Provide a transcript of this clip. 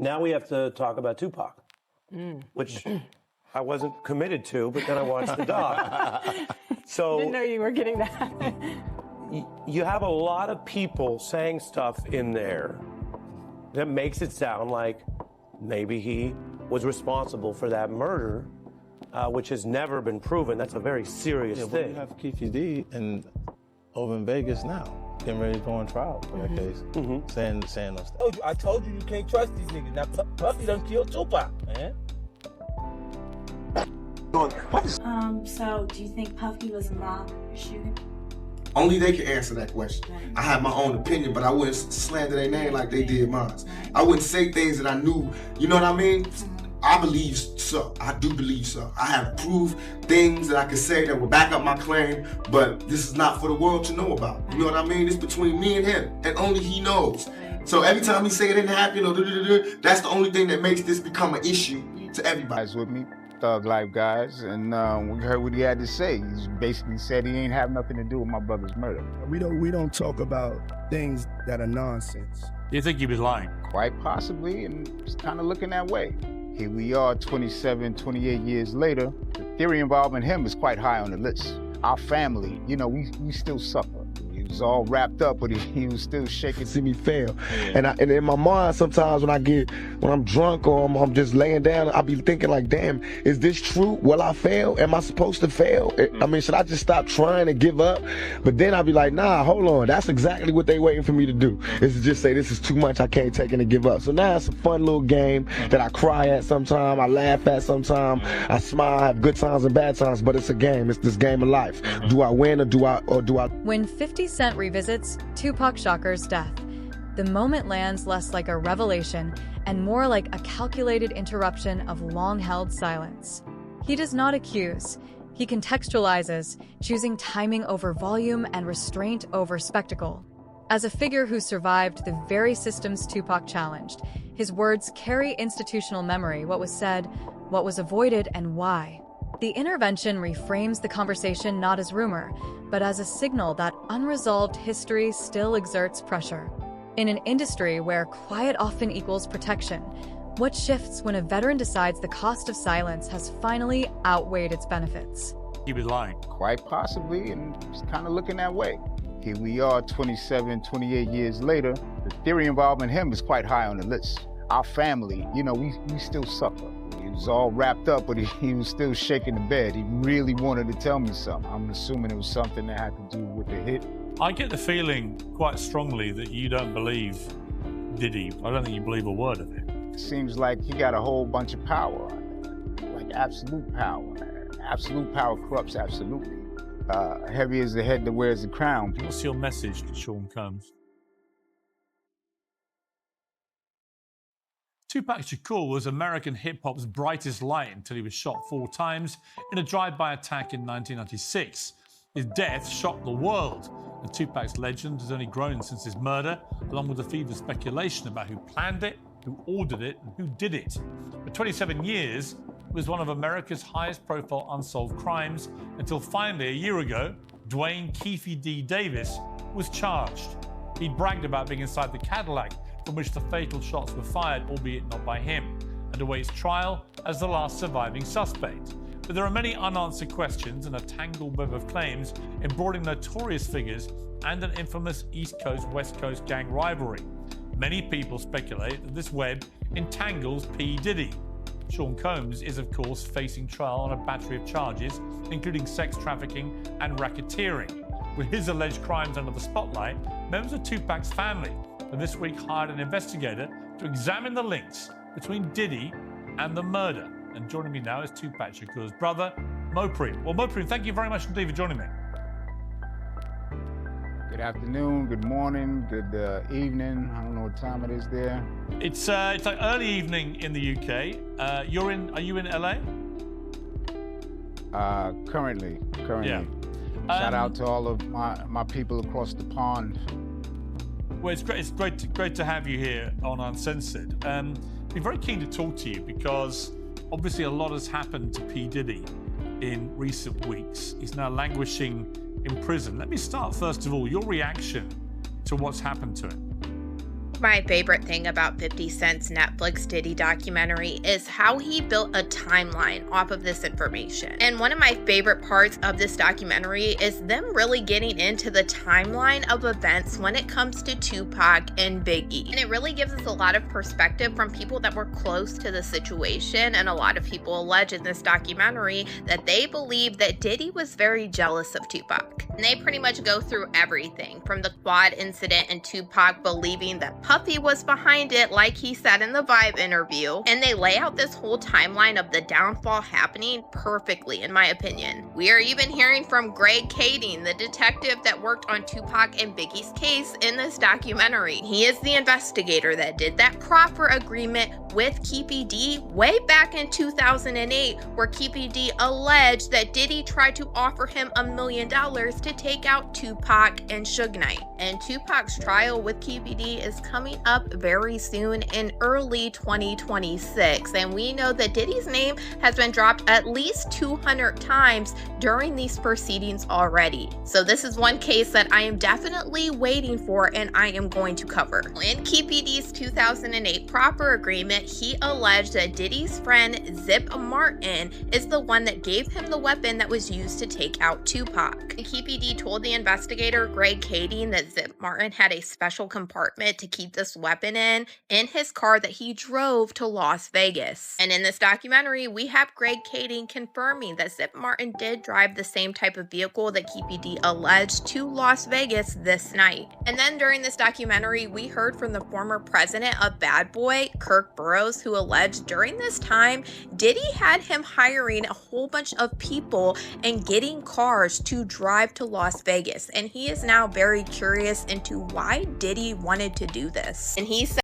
Now we have to talk about Tupac, which I wasn't committed to, but then I watched the doc. So Didn't know you were getting that. you have a lot of people saying stuff in there that makes it sound like maybe he was responsible for that murder, which has never been proven. That's a very serious But thing. you have Keefe D and over in Vegas now, getting ready to go on trial for that case, saying those things. I told you can't trust these niggas. Now Puffy done killed Tupac, man. So do you think Puffy was involved in the shooting? Only they can answer that question. I have my own opinion, but I wouldn't slander their name like they did mine. I wouldn't say things that I knew, you know what I mean? I believe so. I do believe so. I have proved things that I can say that will back up my claim, but this is not for the world to know about. You know what I mean? It's between me and him, and only he knows. So every time he say it didn't happen, or that's the only thing that makes this become an issue to everybody. Guys with me, Thug Life guys, and we heard what he had to say. He basically said he ain't have nothing to do with my brother's murder. We don't talk about things that are nonsense. Do you think he was lying? Quite possibly, and it's kind of looking that way. Here we are 27, 28 years later. The theory involving him is quite high on the list. Our family, you know, we still suffer. He was all wrapped up, but he was still shaking. See me fail. And in my mind, sometimes when I'm drunk or I'm just laying down, I'll be thinking like, damn, is this true? Will I fail? Am I supposed to fail? I mean, should I just stop trying and give up? But then I'll be like, nah, hold on. That's exactly what they waiting for me to do. Is to just say, this is too much, I can't take it and give up. So now it's a fun little game that I cry at sometimes, I laugh at sometimes, I smile, I have good times and bad times, but it's a game. It's this game of life. Do I win or do I? When 50 Cent revisits Tupac Shakur's death, the moment lands less like a revelation and more like a calculated interruption of long-held silence. He does not accuse. He contextualizes, choosing timing over volume and restraint over spectacle. As a figure who survived the very systems Tupac challenged, his words carry institutional memory: what was said, what was avoided, and why. The intervention reframes the conversation not as rumor, but as a signal that unresolved history still exerts pressure. In an industry where quiet often equals protection, what shifts when a veteran decides the cost of silence has finally outweighed its benefits? He was lying. Quite possibly, and it's kind of looking that way. Here we are 27, 28 years later. The theory involving him is quite high on the list. Our family, you know, we still suffer. He was all wrapped up, but he was still shaking the bed. He really wanted to tell me something. I'm assuming it was something that had to do with the hit. I get the feeling quite strongly that you don't believe Diddy. I don't think you believe a word of it. It seems like he got a whole bunch of power, like absolute power. Absolute power corrupts absolutely. Heavy is the head that wears the crown. What's your message to Sean Combs? Tupac Shakur was American hip-hop's brightest light until he was shot 4 times in a drive-by attack in 1996. His death shocked the world, and Tupac's legend has only grown since his murder, along with the fever speculation about who planned it, who ordered it, and who did it. For 27 years, it was one of America's highest-profile unsolved crimes, until finally, a year ago, Dwayne Keefe D. Davis was charged. He bragged about being inside the Cadillac from which the fatal shots were fired, albeit not by him, and awaits trial as the last surviving suspect. But there are many unanswered questions and a tangled web of claims embroidering notorious figures and an infamous East Coast-West Coast gang rivalry. Many people speculate that this web entangles P. Diddy. Sean Combs is, of course, facing trial on a battery of charges, including sex trafficking and racketeering. With his alleged crimes under the spotlight, members of Tupac's family have this week hired an investigator to examine the links between Diddy and the murder. And joining me now is Tupac Shakur's brother, Mopreem. Well, Mopreem, thank you very much indeed for joining me. Good afternoon, good morning, good evening. I don't know what time it is there. It's like early evening in the UK. Are you in LA? Currently. Yeah. Shout out to all of my people across the pond. Well, it's great to have you here on Uncensored. We're very keen to talk to you because obviously a lot has happened to P. Diddy in recent weeks. He's now languishing in prison. Let me start first of all, your reaction to what's happened to him. My favorite thing about 50 Cent's Netflix Diddy documentary is how he built a timeline off of this information. And one of my favorite parts of this documentary is them really getting into the timeline of events when it comes to Tupac and Biggie. And it really gives us a lot of perspective from people that were close to the situation, and a lot of people allege in this documentary that they believe that Diddy was very jealous of Tupac. And they pretty much go through everything from the quad incident and Tupac believing that Puffy was behind it, like he said in the Vibe interview, and they lay out this whole timeline of the downfall happening perfectly, in my opinion. We are even hearing from Greg Kading, the detective that worked on Tupac and Biggie's case in this documentary. He is the investigator that did that proffer agreement with Keepy D way back in 2008, where Keepy D alleged that Diddy tried to offer him $1 million to take out Tupac and Suge Knight. And Tupac's trial with Keepy D is coming up very soon in early 2026, and we know that Diddy's name has been dropped at least 200 times during these proceedings already. So this is one case that I am definitely waiting for and I am going to cover. In Keepy D's 2008 proffer agreement, he alleged that Diddy's friend Zip Martin is the one that gave him the weapon that was used to take out Tupac. And Keepy D told the investigator Greg Kading that Zip Martin had a special compartment to keep this weapon in his car that he drove to Las Vegas. And in this documentary, we have Greg Kading confirming that Zip Martin did drive the same type of vehicle that Keepy D alleged to Las Vegas this night. And then during this documentary, we heard from the former president of Bad Boy, Kirk Burroughs, who alleged during this time, Diddy had him hiring a whole bunch of people and getting cars to drive to Las Vegas. And he is now very curious into why Diddy wanted to do this. And he said